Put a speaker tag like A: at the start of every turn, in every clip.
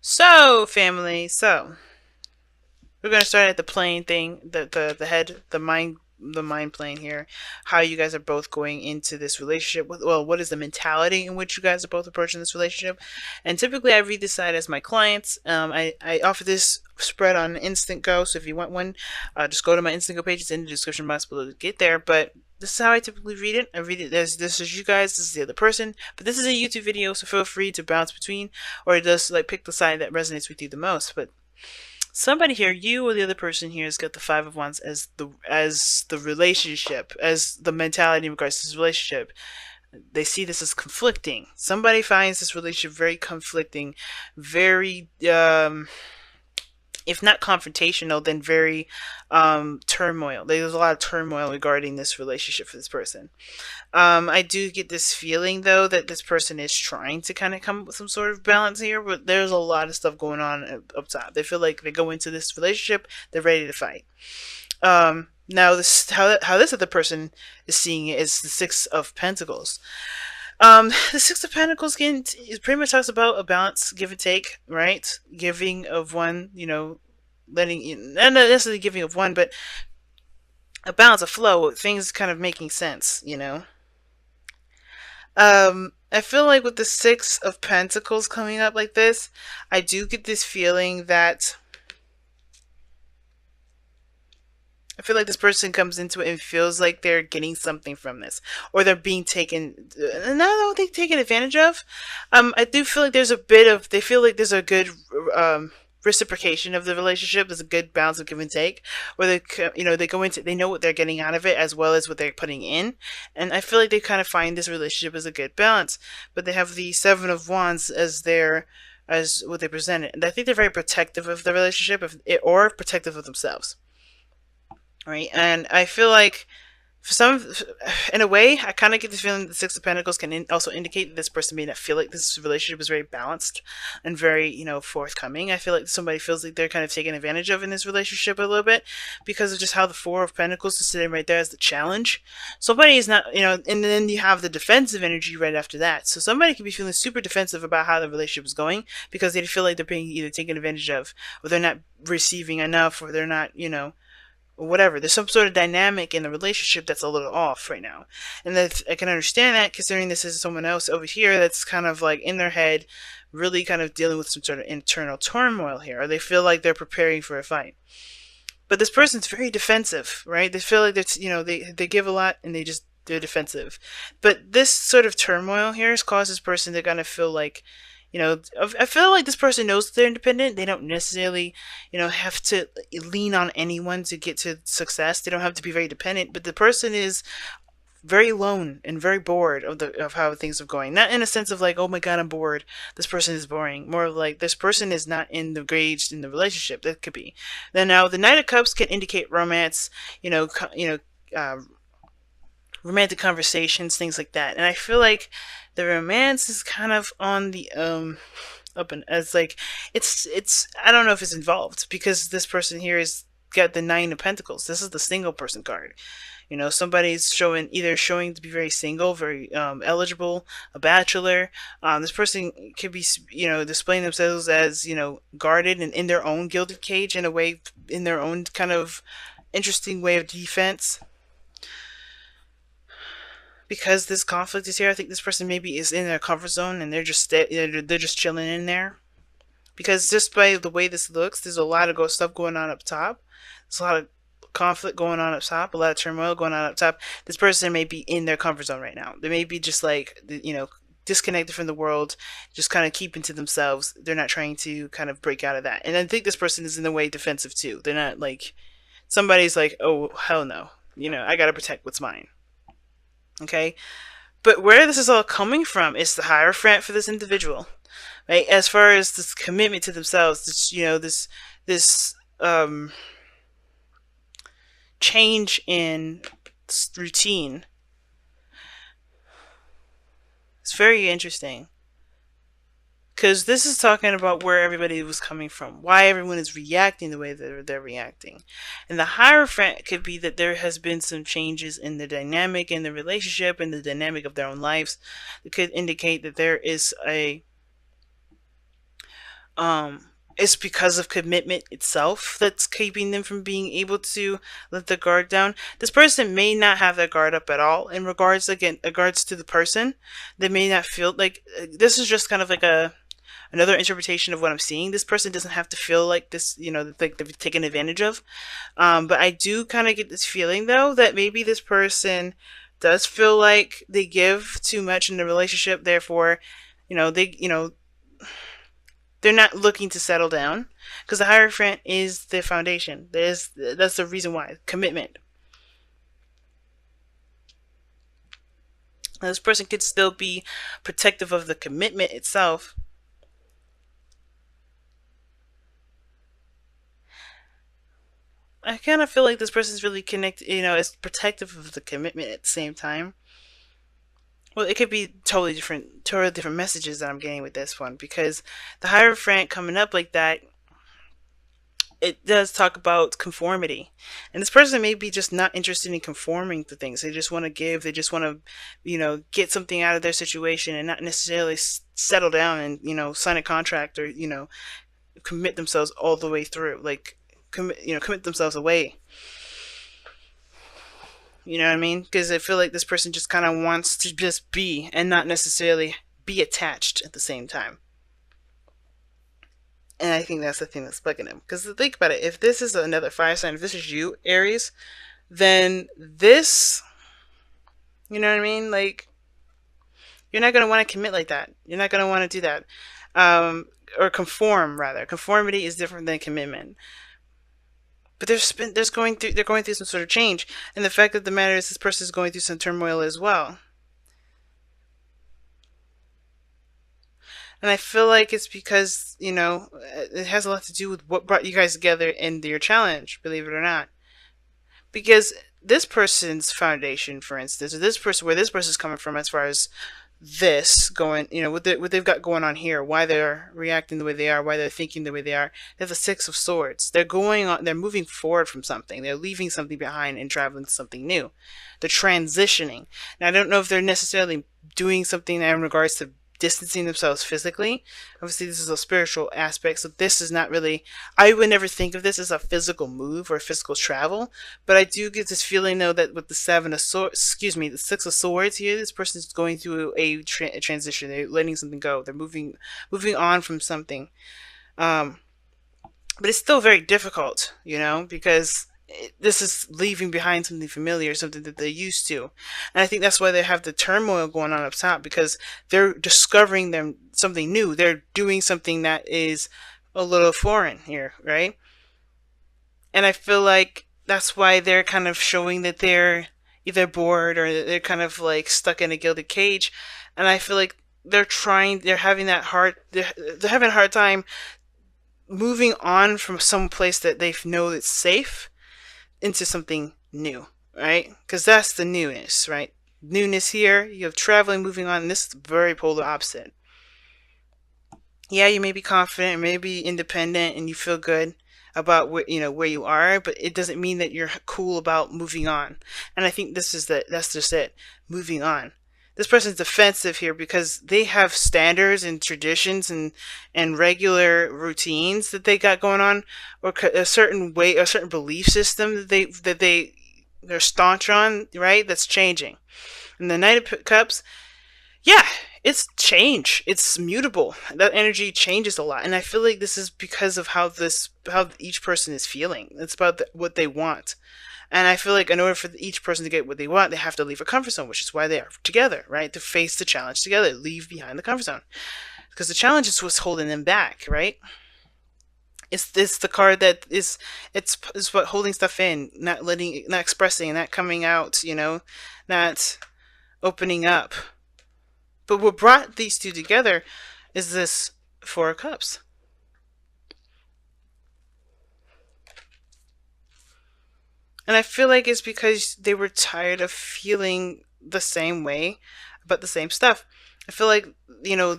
A: So, family, we're gonna start at the plane thing, the head, the mind plane here. How you guys are both going into this relationship with, well, what is the mentality in which you guys are both approaching this relationship? And typically, I read this side as my clients. I offer this spread on Instant Go, so if you want one, just go to my Instant Go page. It's in the description box below to get there. But this is how I typically read it. I read it as this is you guys, this is the other person. But this is a YouTube video, so feel free to bounce between, or just like pick the side that resonates with you the most. But somebody here, you or the other person here, has got the Five of Wands as the relationship, as the mentality in regards to this relationship. They see this as conflicting. Somebody finds this relationship very conflicting, very if not confrontational, then very turmoil. There's a lot of turmoil regarding this relationship for this person. I do get this feeling though that this person is trying to kind of come up with some sort of balance here, but there's a lot of stuff going on up top. They feel like they go into this relationship, they're ready to fight. Now this how this other person is seeing it is the Six of Pentacles. The Six of Pentacles it pretty much talks about a balance, give and take, right? Giving of one, letting, not necessarily giving of one, but a balance, a flow, things kind of making sense. I feel like with the Six of Pentacles coming up like this, I do get this feeling that I feel like this person comes into it and feels like they're getting something from this, or they're being taken. And I don't think taken advantage of. I do feel like there's a bit of. They feel like there's a good reciprocation of the relationship. There's a good balance of give and take, where they go into. They know what they're getting out of it as well as what they're putting in, and I feel like they kind of find this relationship as a good balance. But they have the Seven of Wands as what they present it, and I think they're very protective of the relationship, or protective of themselves, right? And I feel like, for some, in a way, I kind of get the feeling that the Six of Pentacles can also indicate that this person may not feel like this relationship is very balanced and very, forthcoming. I feel like somebody feels like they're kind of taken advantage of in this relationship a little bit because of just how the Four of Pentacles is sitting right there as the challenge. Somebody is not, and then you have the defensive energy right after that. So somebody could be feeling super defensive about how the relationship is going because they feel like they're being either taken advantage of, or they're not receiving enough, or they're not, or whatever. There's some sort of dynamic in the relationship that's a little off right now. And that I can understand that, considering this is someone else over here that's kind of like in their head, really kind of dealing with some sort of internal turmoil here, or they feel like they're preparing for a fight. But this person's very defensive, right? They feel like that's, they give a lot and they're defensive. But this sort of turmoil here has caused this person to kind of feel like, I feel like this person knows that they're independent. They don't necessarily, have to lean on anyone to get to success. They don't have to be very dependent. But the person is very alone and very bored of how things are going. Not in a sense of like, oh my god, I'm bored. This person is boring. More like this person is not engaged in the relationship. That could be. Then now the Knight of Cups can indicate romance. Uh, Romantic conversations, things like that. And I feel like the romance is kind of on the up, and as like it's I don't know if it's involved because this person here is got the Nine of Pentacles. This is the single person card. Somebody's showing to be very single, very eligible, a bachelor. This person could be, displaying themselves as, guarded and in their own gilded cage, in a way, in their own kind of interesting way of defense. Because this conflict is here, I think this person maybe is in their comfort zone and they're just chilling in there. Because just by the way this looks, there's a lot of stuff going on up top. There's a lot of conflict going on up top, a lot of turmoil going on up top. This person may be in their comfort zone right now. They may be just like, disconnected from the world, just kind of keeping to themselves. They're not trying to kind of break out of that. And I think this person is in a way defensive too. They're not like, somebody's like, oh, hell no. I gotta protect what's mine. Okay? But where this is all coming from is the Hierophant for this individual. Right? As far as this commitment to themselves, this change in routine. It's very interesting. Because this is talking about where everybody was coming from, why everyone is reacting the way that they're reacting. And the Hierophant could be that there has been some changes in the dynamic in the relationship and the dynamic of their own lives. It could indicate that there is um it's because of commitment itself that's keeping them from being able to let the guard down. This person may not have their guard up at all in regards, again, regards to the person. They may not feel like, this is just kind of like a another interpretation of what I'm seeing. This person doesn't have to feel like this, like they've taken advantage of. But I do kind of get this feeling though that maybe this person does feel like they give too much in the relationship. Therefore, they're not looking to settle down because the Hierophant is the foundation. That's the reason why commitment. Now, this person could still be protective of the commitment itself. I kind of feel like this person's really connected, is protective of the commitment at the same time. Well, it could be totally different messages that I'm getting with this one because the Hierophant coming up like that, it does talk about conformity. And this person may be just not interested in conforming to things. They just want to give, they just want to, get something out of their situation and not necessarily settle down and, sign a contract or, commit themselves all the way through. Like, commit themselves away. You know what I mean? Because I feel like this person just kind of wants to just be and not necessarily be attached at the same time. And I think that's the thing that's bugging him. Because think about it, if this is another fire sign, if this is you, Aries, then this, you know what I mean? Like, you're not going to want to commit like that. You're not going to want to do that. Or conform, rather. Conformity is different than commitment. But they're going through some sort of change. And the fact of the matter is this person is going through some turmoil as well. And I feel like it's because, it has a lot to do with what brought you guys together in your challenge, believe it or not. Because this person's foundation, for instance, or this person, where this person's coming from as far as this going, what they've got going on here, why they're reacting the way they are, why they're thinking the way they are. They have the Six of Swords. They're moving forward from something. They're leaving something behind and traveling to something new. They're transitioning. Now, I don't know if they're necessarily doing something in regards to distancing themselves physically. Obviously, this is a spiritual aspect, so this is not really, I would never think of this as a physical move or physical travel, but I do get this feeling though that with the the Six of Swords here, this person is going through a transition. They're letting something go. They're moving on from something. Um, but it's still very difficult, because this is leaving behind something familiar, something that they're used to. And I think that's why they have the turmoil going on up top, because they're discovering something new. They're doing something that is a little foreign here, right? And I feel like that's why they're kind of showing that they're either bored or they're kind of like stuck in a gilded cage. And I feel like they're having they're having a hard time moving on from some place that they know that's safe into something new, right? Because that's the newness, right? Newness here, you have traveling, moving on, and this is very polar opposite. Yeah, you may be confident, maybe independent, and you feel good about where you are, but it doesn't mean that you're cool about moving on. And I think that's just it, moving on. This person's defensive here because they have standards and traditions and regular routines that they got going on, or a certain way, a certain belief system they're staunch on, right? That's changing. And the Knight of Cups, yeah, it's change. It's mutable. That energy changes a lot, and I feel like this is because of how each person is feeling. It's about what they want. And I feel like in order for each person to get what they want, they have to leave a comfort zone, which is why they are together, right? To face the challenge together, leave behind the comfort zone. Because the challenge is what's holding them back, right? It's the card that it's what holding stuff in, not expressing, not coming out, not opening up. But what brought these two together is this Four of Cups. And I feel like it's because they were tired of feeling the same way about the same stuff. I feel like,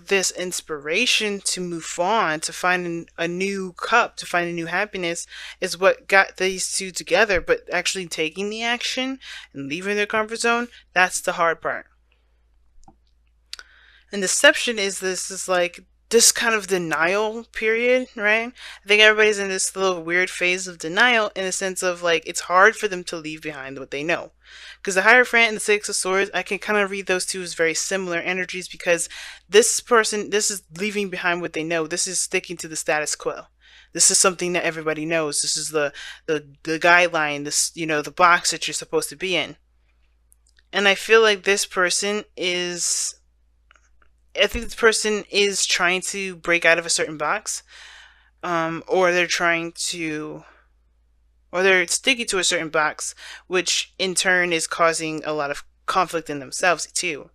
A: this inspiration to move on, to find a new cup, to find a new happiness is what got these two together. But actually taking the action and leaving their comfort zone, that's the hard part. And deception is like this kind of denial period, right? I think everybody's in this little weird phase of denial in the sense of like it's hard for them to leave behind what they know. Because the Hierophant and the Six of Swords, I can kind of read those two as very similar energies because this person, this is leaving behind what they know. This is sticking to the status quo. This is something that everybody knows. This is the guideline, this, you know, the box that you're supposed to be in. And I feel like this person is, I think this person is trying to break out of a certain box, or they're trying to, or they're sticking to a certain box, which in turn is causing a lot of conflict in themselves too.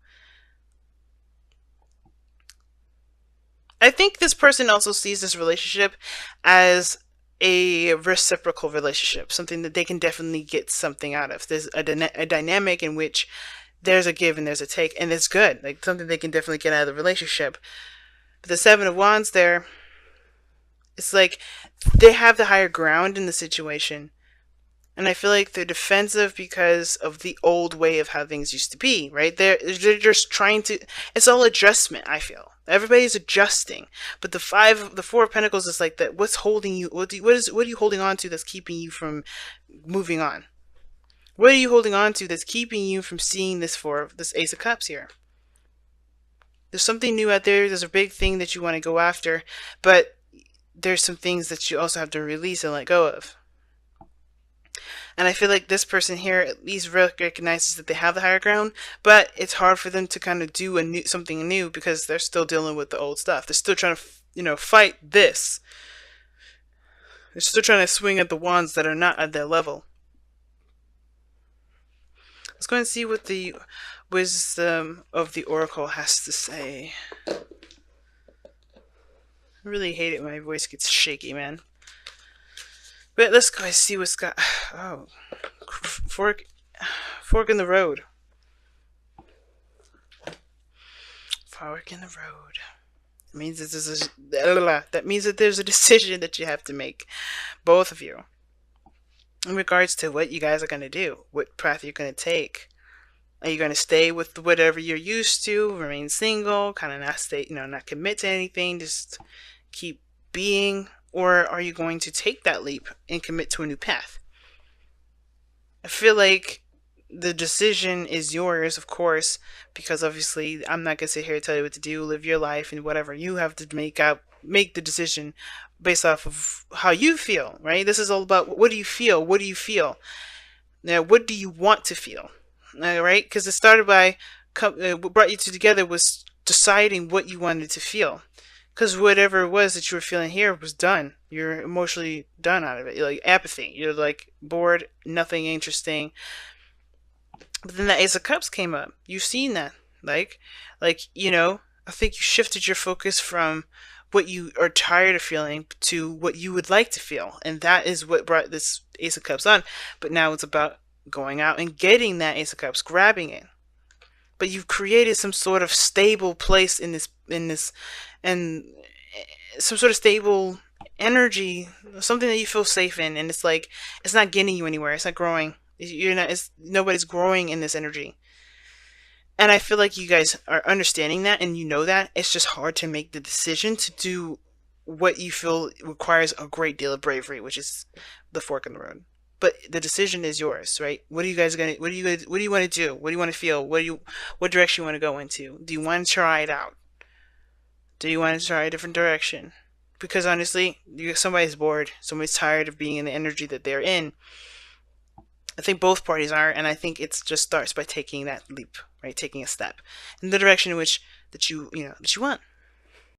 A: I think this person also sees this relationship as a reciprocal relationship, something that they can definitely get something out of. There's a dynamic in which there's a give and there's a take, and it's good. Like something they can definitely get out of the relationship. But the Seven of Wands there, it's like they have the higher ground in the situation. And I feel like they're defensive because of the old way of how things used to be, right? They're just trying to, it's all adjustment, I feel. Everybody's adjusting. But the Four of Pentacles is like that. What's holding you? What are you holding on to that's keeping you from moving on? What are you holding on to that's keeping you from seeing this Ace of Cups here? There's something new out there. There's a big thing that you want to go after, but there's some things that you also have to release and let go of. And I feel like this person here at least recognizes that they have the higher ground, but it's hard for them to kind of do something new because they're still dealing with the old stuff. They're still trying to, you know, fight this. They're still trying to swing at the wands that are not at their level. Let's go and see what the wisdom of the oracle has to say. I really hate it when my voice gets shaky, man. But let's go and see what's got. Oh, fork in the road. Fork in the road. It means that means that there's a decision that you have to make, both of you, in regards to what you guys are going to do, what path you're going to take. Are you going to stay with whatever you're used to, remain single, kind of not stay, you know, not commit to anything, just keep being? Or are you going to take that leap and commit to a new path? I feel like the decision is yours, of course, because obviously I'm not going to sit here and tell you what to do, live your life, and whatever. You have to make the decision based off of how you feel, right? This is all about what do you feel? What do you feel? Now, what do you want to feel? All right? Because it started by, what brought you two together was deciding what you wanted to feel. Because whatever it was that you were feeling here was done. You're emotionally done out of it. You're like apathy. You're like bored, nothing interesting. But then the Ace of Cups came up. You've seen that. Like, you know, I think you shifted your focus from what you are tired of feeling to what you would like to feel. And that is what brought this Ace of Cups on. But now it's about going out and getting that Ace of Cups, grabbing it. But you've created some sort of stable place in this, and some sort of stable energy, something that you feel safe in, and it's like it's not getting you anywhere. It's not growing. You're not. Nobody's growing in this energy. And I feel like you guys are understanding that, and you know that. It's just hard to make the decision to do what you feel requires a great deal of bravery, which is the fork in the road. But the decision is yours, right? What are you guys gonna? What do you want to do? What do you want to feel? What direction you want to go into? Do you want to try it out? Do you want to try a different direction? Because honestly, somebody's bored. Somebody's tired of being in the energy that they're in. I think both parties are, and I think it just starts by taking that leap, right? Taking a step in the direction in which that you want.